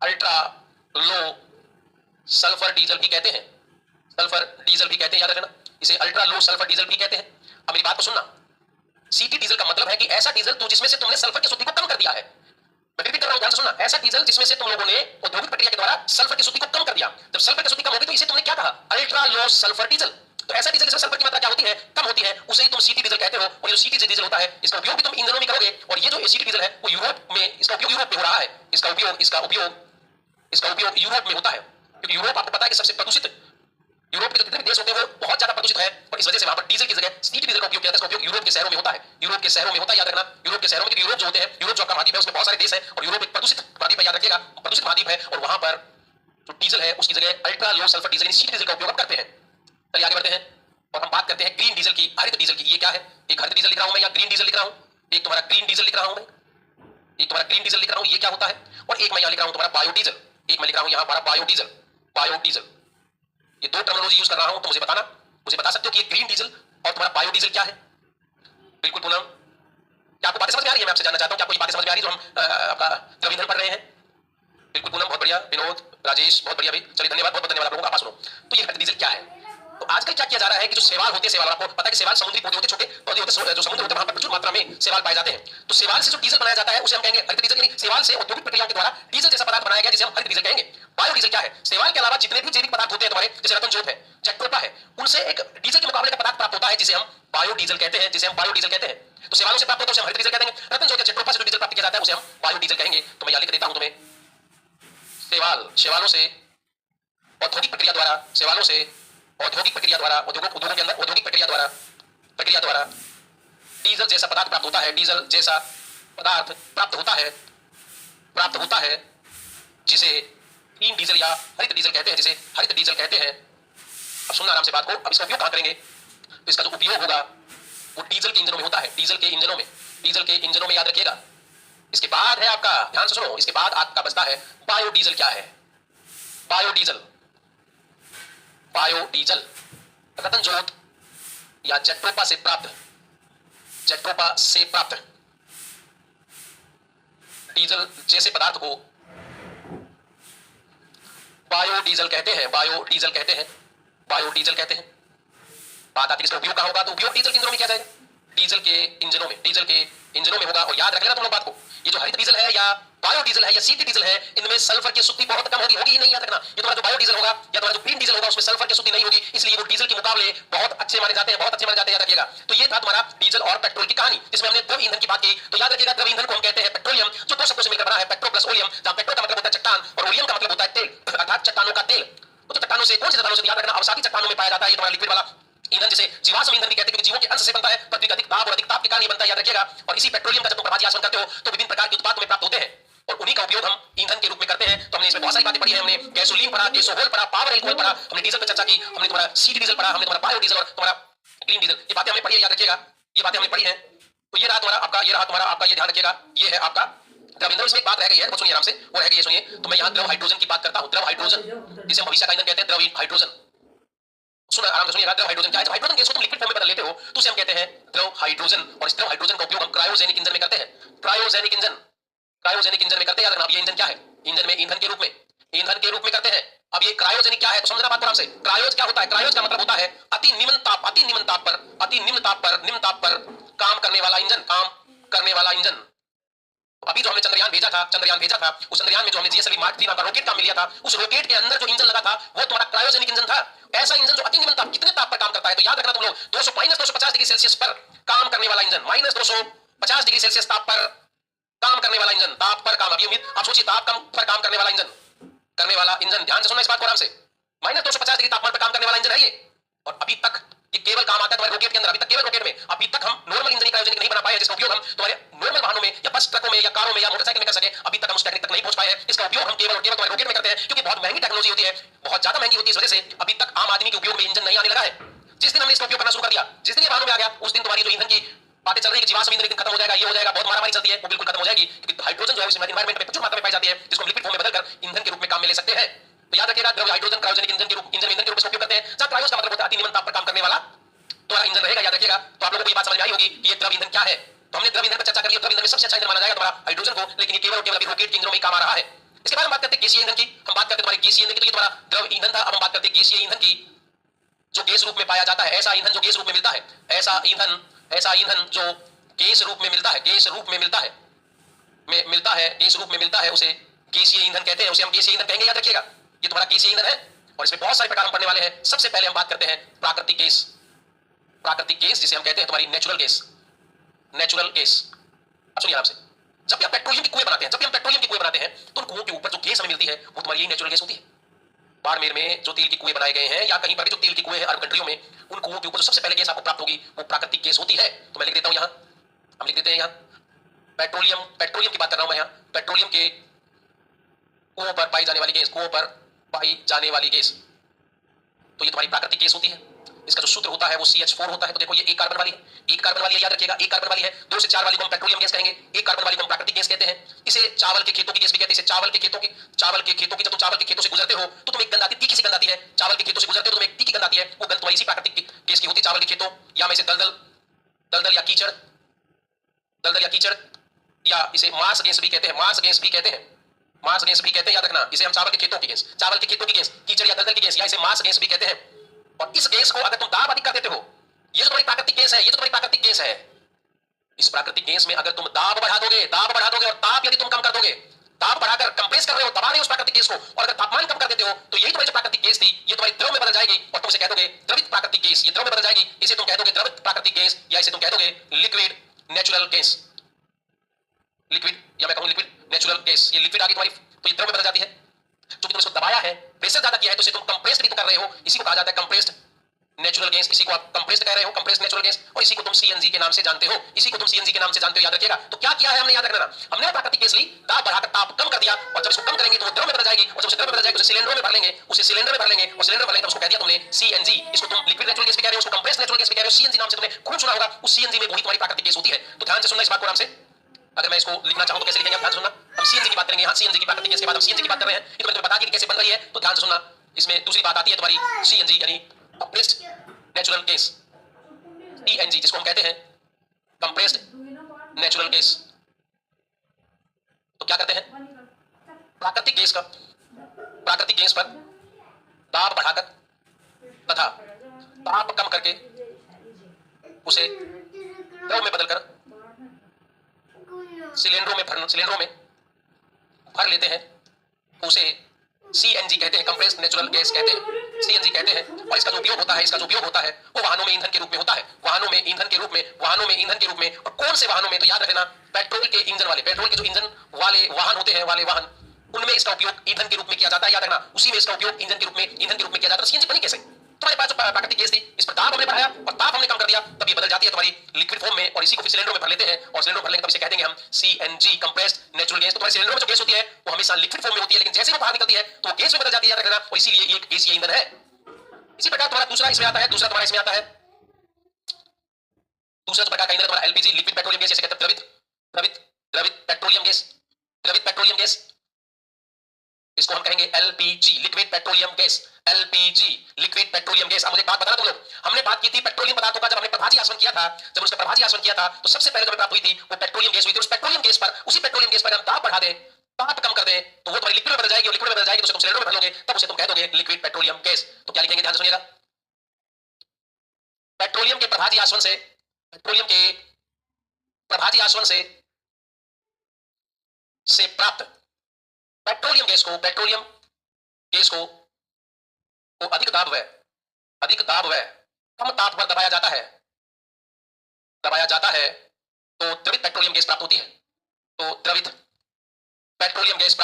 अल्ट्रा लो सल्फर डीजल भी कहते हैं, याद रखना, इसे अल्ट्रा लो सल्फर डीजल भी कहते हैं। अब मेरी बात को सुनना, सीटी डीजल का मतलब है कि ऐसा डीजल तो जिसमें से तुमने सल्फर की अशुद्धि को कम कर दिया है। मैं रिपीट कर रहा हूं, ध्यान से सुनना, ऐसा डीजल जिसमें से तुम लोगों ने औद्योगिक प्रक्रिया के द्वारा सल्फर की अशुद्धि को कम कर दिया। जब सल्फर की अशुद्धि कम होगी तो इसे तुमने क्या कहा? Ultra low sulphur diesel. तो ऐसा डीजल जिसमें सल्फर की मात्रा क्या होती है? कम होती है, उसे ही तुम सीटी डीजल कहते हो। और ये सीटी डीजल होता है, इसका उपयोग भी तुम ईंधनों में करोगे। और ये जो सीटी डीजल है वो यूरोप में, इसका उपयोग यूरोप में हो रहा है, इसका उपयोग यूरोप में होता है, क्योंकि यूरोप आपको पता है कि सबसे प्रदूषित, यूरोप के जितने भी देश होते हैं वो बहुत ज्यादा प्रदूषित है, और इस वजह से वहां पर डीजल की जगह सीटी डीजल का उपयोग किया जाता है। इसका उपयोग यूरोप के शहरों में होता है, याद रखना, यूरोप के शहरों में, यूरोप जो होते हैं, यूरोप जो आपका महाद्वीप है उसमें बहुत सारे देश है, और यूरोप एक प्रदूषित महाद्वीप है, याद रखिएगा, प्रदूषित महाद्वीप है, और वहां पर जो डीजल है उसकी जगह अल्ट्रा लो सल्फर डीजल सीटी डीजल का उपयोग करते हैं। चलिए आगे बढ़ते हैं और हम बात करते हैं ग्रीन डीजल की, हरित डीजल की। ये क्या है? एक हरित डीजल लिख रहा हूं मैं, या ग्रीन डीजल लिख रहा हूं, एक तुम्हारा ग्रीन डीजल लिख रहा हूं मैं, ये क्या होता है? और एक मैं यहां लिख रहा हूं तुम्हारा बायोडीजल, एक मैं लिख रहा हूं यहां हमारा बायोडीजल। ये दो टर्मिनोलॉजी यूज कर रहा हूं तो मुझे बताना मुझे बता सकते हो कि ये ग्रीन डीजल और तुम्हारा बायोडीजल क्या है? बिल्कुल पूनम, क्या आपको बातें समझ में आ रही है? मैं आपसे जानना चाहता हूं कि आपको ये बातें समझ में आ रही है जो हम आपका द्रव ईंधन पढ़ रहे हैं? बिल्कुल पूनम, बहुत बढ़िया। विनोद, राजेश, बहुत बढ़िया भाई। चलिए धन्यवाद, बहुत बहुत धन्यवाद आप लोगों का। आप सुनो, तो ये हरित डीजल क्या है? तो आजकल क्या किया जा रहा है कि जो शैवाल होते हैं, शैवाल आपको पता है कि शैवाल समुद्री पौधे होते हैं, छोटे पौधे होते हैं, जो समुद्र होते हैं वहां पर प्रचुर मात्रा में शैवाल पाए जाते हैं। तो शैवाल से जो डीजल बनाया जाता है उसे हम कहेंगे हरित डीजल, यानी शैवाल से औद्योगिक प्रक्रियाओं के द्वारा डीजल जैसा पदार्थ बनाया गया जिसे हम हरित डीजल कहेंगे। बायोडीजल क्या है? शैवाल के अलावा जितने भी जैविक पदार्थ होते हैं तुम्हारे, जैसे रतन जोत है, जैट्रोपा है, उनसे एक डीजल के मुकाबले का पदार्थ प्राप्त होता है जिसे हम बायोडीजल कहते हैं, जिसे हम बायोडीजल कहते हैं। तो शैवालों से प्राप्त होता है उसे हम हरित डीजल कह देंगे। रतन जोत या जैट्रोपा से जो डीजल प्राप्त किया जाता है उसे हम बायोडीजल कहेंगे। तो मैं यहां लिख देता हूं तुम्हें, शैवालों से औद्योगिक प्रक्रिया द्वारा, शैवालों से औद्योगिक प्रक्रिया द्वारा, उद्योगों के अंदर औद्योगिक प्रक्रिया द्वारा डीजल जैसा पदार्थ प्राप्त होता है, डीजल जैसा पदार्थ प्राप्त होता है जिसे ग्रीन डीजल या हरित डीजल कहते हैं, जिसे हरित डीजल कहते हैं। अब सुनना आराम से बात को। अब इसका उपयोग कहां करेंगे? तो इसका जो उपयोग होगा वो डीजल के इंजनों में होता है, डीजल के इंजनों में याद रखिएगा। इसके बाद है आपका, ध्यान से सुनो, इसके बाद आपका बचता है बायोडीजल। क्या है बायोडीजल? बायोडीजल रतन जोत या जैट्रोपा से प्राप्त डीजल जैसे पदार्थ को बायोडीजल कहते हैं, बायोडीजल कहते हैं। बात आती है इसका उपयोग कहां होगा? तो उपयोग डीजल के इंजनों में किया जाएगा, डीजल के इंजनों में होगा। और याद रख लेना तुम लोग बात को, ये जो हरित डीजल है या बायोडीजल है या सीटी डीजल है, इनमें सल्फर की शुद्धि बहुत कम होगी ही नहीं, याद रखना। ये तुम्हारा जो बायोडीजल होगा या तुम्हारा जो ग्रीन डीजल होगा उसमें सल्फर की शुद्धि नहीं होगी, इसलिए वो डीजल के मुकाबले बहुत अच्छे माने जाते हैं, याद रखिएगा। तो ये था तुम्हारा डीजल और पेट्रोल की कहानी, जिसमें हमने द्रव ईंधन की बात की। तो याद रखिएगा, द्रव ईंधन को हम कहते हैं पेट्रोलियम, जो दो शब्दों से मिलकर बना है, पेट्रो प्लस ओलियम, जहां पेट्रो का मतलब होता है चट्टान और ओलियम का मतलब होता है तेल, अर्थात चट्टानों का तेल। तो चट्टानों से, कौन सी चट्टानों से? याद रखना, अवसादी चट्टानों में पाया जाता है ये तुम्हारा लिक्विड वाला ईंधन, जिसे जीवाश्म ईंधन भी कहते हैं, क्योंकि जीवों के अंश से बनता है। पृथ्वी का अधिक दाब और अधिक ताप के कारण बनता है, याद रखिएगा। और इसी पेट्रोलियम का जब तुम प्रभाजी करते हो तो विभिन्न प्रकार के उत्पाद तुम्हें प्राप्त होते हैं और उन्हीं का उपयोग हम ईंधन के रूप में करते हैं। तो हमने इसमें बहुत सारी बातें पढ़ी है। हमने गैसोलीन पढ़ा, गैसोहोल पढ़ा, पावर एल्कोहल पढ़ा, हमने डीजल पर चर्चा की, हमने तुम्हारा सीटी डीजल पढ़ा, हमने तुम्हारा बायोडीजल और तुम्हारा ग्रीन डीजल, ये बातें हमने पढ़ी है, याद रखिएगा। ये बातें हमने पढ़ी है। तो ये रहा तुम्हारा आपका, ये ध्यान रखिएगा, ये है आपका द्रव ईंधन। इसमें एक बात रह गई है, वो सुनिए आराम से, वो रह गई है, सुनिए। तो मैं यहाँ द्रव हाइड्रोजन की बात करता हूँ, द्रव हाइड्रोजन, जिसे हम भविष्य का ईंधन कहते हैं, द्रव हाइड्रोजन। सुना आराम से सुनिएगा, द्रव हाइड्रोजन क्या है? जब हाइड्रोजन गैस को तुम लिक्विड फॉर्म में बदल लेते हो तो उसे हम कहते हैं द्रव हाइड्रोजन। और इस द्रव हाइड्रोजन का उपयोग हम क्रायोजेनिक इंजन में करते हैं, क्रायोजेनिक इंजन में करते हैं। याद रखना, अब ये इंजन क्या है? इंजन में ईंधन के रूप में करते हैं। अब ये क्रायोजेनिक क्या है तो समझना बात को आराम से। क्रायोज क्या होता है? क्रायोज का मतलब होता है अति निम्न ताप पर काम करने वाला इंजन। अभी जो हमने चंद्रयान भेजा था, उस चंद्रयान में जो हमने जीएसएलवी मार्क 3 नाम का रॉकेट काम में लिया था, उस रॉकेट के अंदर जो इंजन लगा था वो तुम्हारा क्रायोजेनिक इंजन था। ऐसा इंजन जो अति निम्न ताप, कितने ताप पर काम करता है? तो याद रखना तुम लोग, 250 डिग्री सेल्सियस पर काम करने वाला इंजन, -250 डिग्री सेल्सियस ताप पर काम करने वाला इंजन, ताप पर काम। अभी उम्मीद आप सोचिए, ताप कम पर काम करने वाला इंजन, ध्यान से सुनना इस बात को आराम से। -250 डिग्री तापमान पर काम करने वाला इंजन है ये। और अभी तक ये केवल काम आता है तुम्हारे रॉकेट के अंदर, अभी तक केवल रॉकेट में। अभी तक हम नॉर्मल इंजन क्रायोजेनिक नहीं बना पाए, जिसका उपयोग हम तुम्हारे नॉर्मल वाहनों में या बस ट्रकों में या कारों में या मोटरसाइकिल में कर सके। अभी तक हम उस टेक्निक तक नहीं पहुंच पाए हैं। इसका उपयोग हम केवल तुम्हारे रॉकेट में करते हैं, क्योंकि बहुत महंगी टेक्नोलॉजी होती है, बहुत ज्यादा महंगी होती है। इस वजह से अभी तक आम आदमी के उपयोग में इंजन नहीं आने लगा है। जिस दिन हमने इसका उपयोग करना शुरू कर दिया, जिस दिन ये वाहनों में आ गया, उस दिन तुम्हारी जो ईंधन की बातें चल रही है कि जीवाश्म ईंधन खत्म हो जाएगा, ये हो जाएगा, बहुत मारामारी चलती है, वो बिल्कुल खत्म हो जाएगी। क्योंकि हाइड्रोजन जो है उसमें एनवायरमेंट में प्रचुर मात्रा में पाई जाती है, जिसको हम लिक्विड फॉर्म में बदलकर ईंधन के रूप में काम में ले सकते हैं। तो याद रखिएगा, द्रव हाइड्रोजन क्रायोजेनिक इंजन के रूप में उपयोग करते हैं। जहां क्रायोज का मतलब होता है अति निम्न ताप पर काम करने वाला तुम्हारा इंजन रहेगा, याद रखिएगा। तो आप लोगों को ये बात समझ में आई होगी कि ये द्रव ईंधन क्या है। तो हमने द्रव ईंधन पर चर्चा करी। द्रव ईंधन में सबसे अच्छा इंजन माना जाएगा तुम्हारा हाइड्रोजन को, लेकिन ये केवल अभी रॉकेट के इंजनों में काम आ रहा है। इसके बाद हम बात करते हैं गैसीय ईंधन की। हम बात करते हैं तुम्हारे गैसीय ईंधन की, तो ये तुम्हारा द्रव ईंधन था। अब हम बात करते हैं गैसीय ईंधन की, जो गैस रूप में पाया जाता है। ऐसा ईंधन जो गैस रूप में मिलता है, ऐसा ईंधन जो गैस रूप में मिलता है, उसे गैसीय ईंधन कहते हैं, उसे हम गैसीय ईंधन कहेंगे, याद रखिएगा। ये तुम्हारा गैसीय ईंधन है और इसमें बहुत सारे प्रकार हम पढ़ने वाले हैं। सबसे पहले हम बात करते हैं प्राकृतिक गैस, जिसे हम कहते हैं तुम्हारी नेचुरल गैस। अब सुनिए आराम से, जब भी हम पेट्रोलियम के कुएं बनाते हैं, तो उन कुओं के ऊपर जो गैस हमें मिलती है वो तुम्हारी यही नेचुरल गैस होती है। बाड़मेर में जो तेल के कुएं बनाए गए हैं या कहीं पर भी जो तेल के कुएं हैं अरब कंट्रियों में, उन कुओं के ऊपर जो सबसे पहले गैस आपको प्राप्त होगी वो प्राकृतिक गैस होती है। तो मैं लिख देता हूं यहां, हम लिख देते हैं यहां पेट्रोलियम की बात कर रहा हूं मैं यहां। पेट्रोलियम के कुओं पर पाई जाने वाली गैस, तो ये तुम्हारी प्राकृतिक गैस होती है। इसका जो सूत्र होता है वो CH4 होता है। तो देखो ये एक कार्बन वाली है, एक कार्बन वाली है, याद रखिएगा एक कार्बन वाली है। 2 से 4 वाली को हम पेट्रोलियम गैस कहेंगे, एक कार्बन वाली को हम प्राकृतिक गैस कहते हैं। इसे चावल के खेतों की गैस भी कहते हैं। इसे चावल के खेतों की जब तुम चावल के खेतों से गुजरते हो तो तुम्हें एक गंध आती है, तीखी सी गंध आती है। चावल के खेतों से गुजरते हो तो तुम्हें एक तीखी गंध आती है, वो गंध तुम्हारी इसी प्राकृतिक गैस की होती है चावल के खेतों। या मैं इसे दलदल या कीचड़ या इसे मांस गैस भी कहते हैं, मांस गैस भी कहते हैं, मांस गैस भी कहते हैं, याद रखना। इसे हम चावल के खेतों की गैस, चावल के खेतों की गैस, कीचड़ या दलदल की गैस, या इसे मांस गैस भी कहते हैं। और इस गैस को अगर तुम दाब अधिक कर देते हो, ये जो तुम्हारी प्राकृतिक गैस है, ये जो तुम्हारी प्राकृतिक गैस है, इस प्राकृतिक गैस में अगर तुम दाब बढ़ा दोगे और ताप यदि तुम कम कर दोगे, ताप बढ़ाकर कंप्रेस कर रहे हो, दबा रहे हो उस प्राकृतिक गैस को, और अगर तापमान कम कर देते हो तो यही तुम्हारी जो प्राकृतिक गैस थी ये तुम्हारी द्रव में बदल जाएगी और तुम इसे कह दोगे द्रवित प्राकृतिक गैस। ये द्रव में बदल जाएगी, इसे तुम कह दोगे द्रवित प्राकृतिक गैस, या इसे तुम कह दोगे लिक्विड नेचुरल गैस। लिक्विड या मैं कहूं लिक्विड नेचुरल गैस, ये लिक्विड आ गई तुम्हारी, तो ये द्रव में बदल जाती है। क्योंकि तुम इसको दबाया है, प्रेशर ज्यादा किया है, तो इसे तुम कंप्रेस्ड भी तो कर रहे हो, इसी को कहा जाता है कंप्रेस्ड नेचुरल गैस। इसी को आप कंप्रेस्ड कह रहे हो, कंप्रेस्ड नेचुरल गैस, और इसी को तुम CNG के नाम से जानते हो, इसी को तुम CNG के नाम से जानते हो, याद रखिएगा। तो क्या किया है हमने, याद रखना, हमने प्राकृतिक गैस ली, ताप बढ़ाकर ताप कम कर दिया, और जब इसको कम करेंगे तो वो द्रव में बदल जाएगी, और जब उसे द्रव में बदल जाएगी तो सिलेंडरों में भर लेंगे, उसे सिलेंडर में भर लेंगे, और सिलेंडर भर लेंगे तो उसको कह दिया तुमने CNG। इसको तुम लिक्विड नेचुरल गैस भी कह रहे हो, उसको कंप्रेस्ड नेचुरल गैस भी कह रहे हो, CNG नाम से तुमने खूब सुना होगा। उस CNG में वही तुम्हारी प्राकृतिक गैस होती है। तो ध्यान से सुनना इस बात को आराम से। अगर मैं इसको लिखना चाहूं तो कैसे लिखेंगे, ध्यान सुनना। हम CNG की बात करेंगे, हाँ CNG की प्राकृतिक गैस के बाद हम CNG की बात कर रहे हैं, ये तो मैंने तुम्हें बता दिया कि कैसे बन रही है। तो ध्यान से सुनना, इसमें दूसरी बात आती है तुम्हारी CNG यानी कंप्रेस्ड नेचुरल गैस, TNG जिसको हम कहते हैं कंप्रेस्ड नेचुरल गैस। तो क्या करते हैं, प्राकृतिक गैस पर दाब बढ़ाकर तथा ताप कम करके उसे द्रव में बदलकर सिलेंडरों में भर लेते हैं, उसे CNG कहते हैं, कंप्रेस्ड नेचुरल गैस कहते हैं, CNG कहते हैं। और इसका जो उपयोग होता है वो वाहनों में ईंधन के रूप में होता है, वाहनों में ईंधन के रूप में। और कौन से वाहनों में, तो याद रखना पेट्रोल के जो इंजन वाले वाहन होते हैं, उनमें इसका उपयोग ईंधन के रूप में किया जाता है, याद रखना। उसी में इसका उपयोग ईंधन के रूप में किया जाता है। CNG बनी कैसे, तुम्हारे पास जो प्राकृतिक गैस थी, इस पर ताप हमने बढ़ाया और ताप हमने कम कर दिया, तब ये बदल जाती है तुम्हारी लिक्विड फॉर्म में, और इसी को फिर सिलेंडर में भर लेते हैं, और सिलेंडर में भर लेंगे तब इसे कह देंगे हम CNG कंप्रेस्ड नेचुरल गैस। तो तुम्हारे सिलेंडर में जो गैस होती है वो हमेशा लिक्विड फॉर्म में होती है, लेकिन जैसे वो बाहर निकलती है तो वो गैस में बदल जाती है, याद रखना। और इसीलिए ये एक गैसीय ईंधन है। इसी प्रकार तुम्हारा दूसरा इसमें आता है, दूसरा जो प्रकार का ईंधन तुम्हारा LPG लिक्विड पेट्रोलियम गैस, जिसे कहते हैं द्रवित पेट्रोलियम गैस। इसको हम कहेंगे LPG liquid petroleum gas, LPG liquid petroleum gas. अब मुझे बात बताना तुम लोग, हमने बात की थी पेट्रोलियम पदार्थों का, जब हमने प्रभाजी आसवन किया था, तो सबसे पहले जो प्राप्त हुई थी वो पेट्रोलियम गैस हुई थी। उस पेट्रोलियम गैस पर हम ताप बढ़ा दें, ताप कम कर दें, तो वो तुम्हारी लिक्विड में बदल जाएगी, और लिक्विड में बदल जाएगी तो उसे तुम सिलेंडर में भर लोगे, तब उसे तुम कह दोगे लिक्विड पेट्रोलियम गैस। तो क्या लिखेंगे, ध्यान से सुनिएगा। पेट्रोलियम के प्रभाजी आसवन से प्राप्त पेट्रोलियम गैस को अधिक दाब व कम ताप पर दबाया जाता है तो द्रवित पेट्रोलियम गैस प्राप्त होती है। द्रवित पेट्रोलियम गैस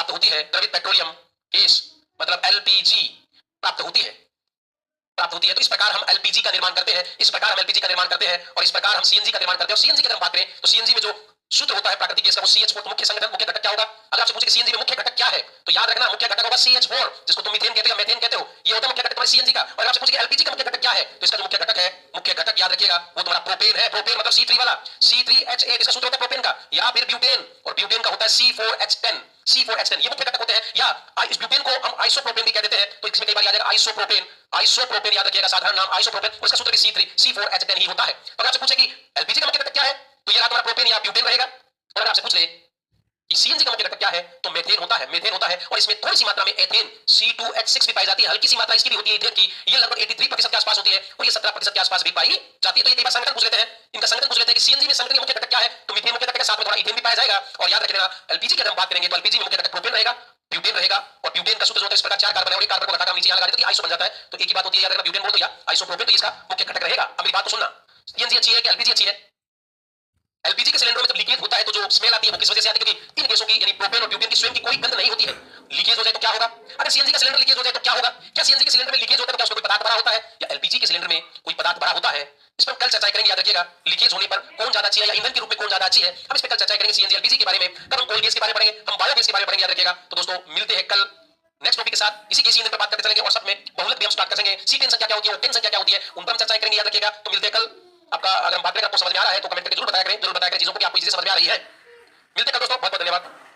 मतलब LPG प्राप्त होती है। तो इस प्रकार हम LPG का निर्माण करते हैं, और इस प्रकार हम CNG का निर्माण करते हैं। और CNG की अगर बात करें तो CNG में जो शुद्ध होता है प्राकृतिक गैस का वो CH4, मुख्य घटक क्या होगा। अगर आपसे पूछे कि CNG में मुख्य घटक क्या है, तो याद रखना मुख्य घटक होगा CH4, जिसको तुम मीथेन कहते हो या मेथेन कहते हो, ये होता है मुख्य घटक तुम्हारे CNG का। और आपसे पूछे कि LPG का मुख्य घटक क्या है, तो इसका जो मुख्य घटक याद रखिएगा वो तुम्हारा प्रोपेन है। प्रोपेन मतलब C3 वाला, C3H8, इसका सूत्र होता है प्रोपेन का, या फिर ब्यूटेन, और ब्यूटेन का होता है C4H10, ये मुख्य घटक होते हैं। या इस ब्यूटेन को हम आइसोप्रोपेन भी कह देते हैं, तो इसमें कई बार आ जाएगा आइसोप्रोपेन, याद रखिएगा साधारण नाम आइसोप्रोपेन, और इसका सूत्र भी C4H10 ही होता है। तो अगर आपसे पूछे कि LPG का मुख्य घटक क्या है, तो ये तुम्हारा प्रोपेन या ब्यूटेन रहेगा। और अगर आपसे पूछ ले कि CNG का मुख्य घटक क्या है, तो मेथेन होता है, और इसमें थोड़ी सी मात्रा में एथेन C2H6 भी पाई जाती है, हल्की सी मात्रा इसकी भी होती है एथेन की, ये लगभग 83% के आसपास होती है, और ये 17% के आसपास भी पाई जाती है। तो ये कई बार संगठन पूछ लेते हैं, कि CNG में संगठन मुख्य घटक क्या है, तो मीथेन मुख्य घटक के साथ में थोड़ा इथेन भी पाया जाएगा। और याद रखना LPG की अगर हम बात करेंगे तो LPG में मुख्य घटक प्रोपेन रहेगा, ब्यूटेन रहेगा, और ब्यूटेन का सूत्र होता है इस प्रकार 4 कार्बन है, और एक कार्बन को घटाकर नीचे यहां लगा देते हैं तो आइसो बन जाता है। तो एक ही बात होती है, याद रखना ब्यूटेन बोल दो या आइसोप्रोपेन, तो इसका मुख्य घटक रहेगा। अब मेरी बात को सुनना, CNG अच्छी है कि LPG अच्छी है। LPG के सिलेंडर में जब लीकेज होता है तो जो स्मेल आती है वो किस वजह से आती है, क्योंकि इन गैसों की यानी प्रोपेन और ब्यूटेन की स्वयं की कोई गंध नहीं होती है। लीकेज हो जाए तो क्या होगा, अगर CNG का सिलेंडर लीकेज हो जाए तो क्या होगा, क्या CNG के सिलेंडर में लीकेज होता है तो क्या उसमें कोई पदार्थ भरा होता है, या LPG के सिलेंडर में कोई पदार्थ भरा होता है। इस पर कल चर्चा करेंगे, याद रखिएगा लीकेज होने पर कौन ज्यादा अच्छी है या ईंधन के रूप में कौन ज्यादा अच्छी है, हम इस पर कल चर्चा करेंगे CNG LPG के बारे में। कब हम कोल गैस के बारे में पढ़ेंगे, हम बायोगैस के बारे में पढ़ेंगे, याद रखिएगा। तो दोस्तों मिलते हैं कल नेक्स्ट टॉपिक के साथ इसी ईंधन पर बात करते चलेंगे और सब में बहुलक भी हम स्टार्ट करेंगे। सी10 संख्या क्या होती है, ओक्टेन संख्या क्या होती है, उन पर हम चर्चा करेंगे, याद रखिएगा। तो मिलते हैं कल। आपका अगर हम बात करें आपको समझ में आ रहा है तो कमेंट करके जरूर बताया करें चीजों को कि आपको चीजें समझ में आ रही है। मिलते हैं कल दोस्तों, बहुत बहुत धन्यवाद।